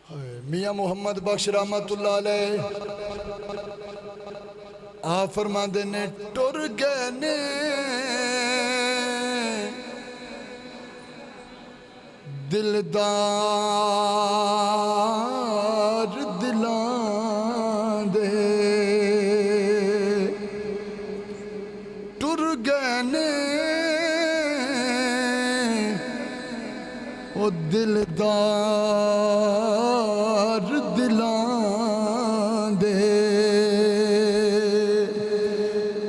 मियाँ मुहम्मद बख्श रहमतुल्लाह अलैह आ फरमाते ने टुर गए ने दिलदार दिलां दे, टुर गए ने ओ दिलदार दिलां दे,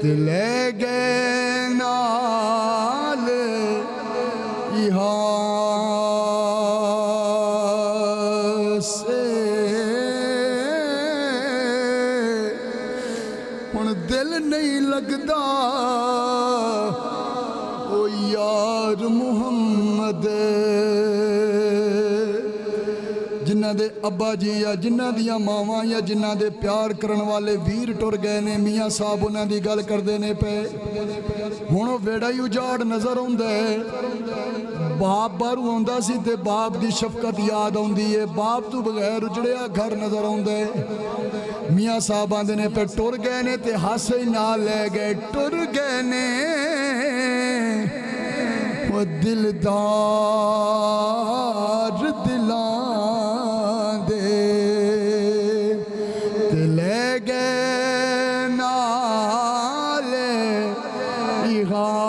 ले गए नाल यहाँ से हुण दिल नहीं लगदा ओ यार मुहम्मद, जिन्हां दे अब्बा जी या जिन्हां दियां मावां या जिन्हां दे प्यार करन वाले वीर टुर गए ने। मियाँ साहब उन्हां दी गल करदे ने पे हुण वेड़ा ही उजाड़ नज़र आउंदा है। बाप बाहरों आउंदा सी ते बाप दी शफकत याद आउंदी है, बाप तो बगैर उजड़िया घर नज़र आउंदा है। मियाँ साहब आंदे ने पे टुर गए ने ते हासे नाल ले गए, टुर गए ने वो दिलदार दिलां दे, ते ले गए नाल यहाँ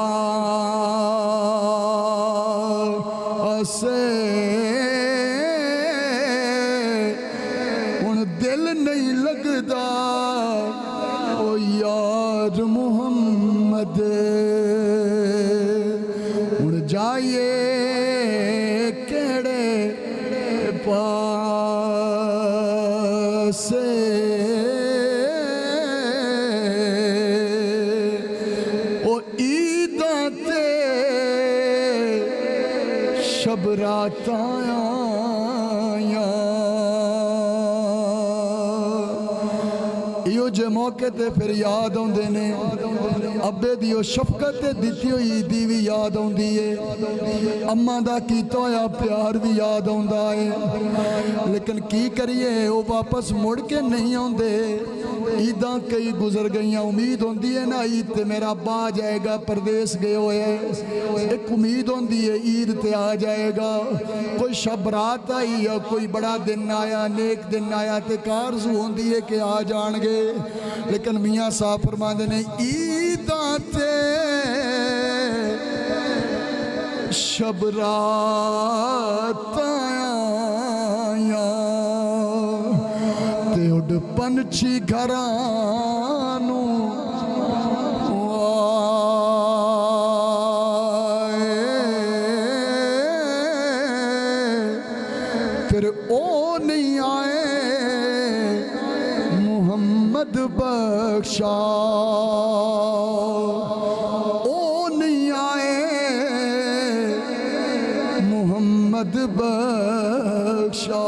से हुण दिल नहीं लगदा ओ यार मुहम्मद, जाइए केड़े पासे ओ ईदां ते शब रातां आया, इहो जे मौके ते फिर याद आउंदे ने अब्बे दी शफकत दिती हुई दी भी याद आउंदी है, अम्मा दा कीता होया प्यार भी याद आउंदा है। लेकिन की करिए वो वापस मुड़ के नहीं आउंदे। ईदां कई गुजर गईयां, उम्मीद होंदी है ना ईद ते मेरा अब्बा आ जाएगा, परदेस गए हुए है, एक उम्मीद होंदी है ईद ते आ जाएगा, कोई शब रात आई या कोई बड़ा दिन आया, नेक दिन आया ते कारज़ू होंदी है कि आ जाणगे। लेकिन मियाँ साहब फरमांदे ने ईदां ते शब रात आया ते उड पंछी घरां नूं आए, फिर ओ नहीं आए मुहम्मद बख्शा, ओ नहीं आए मुहम्मद बख्शा।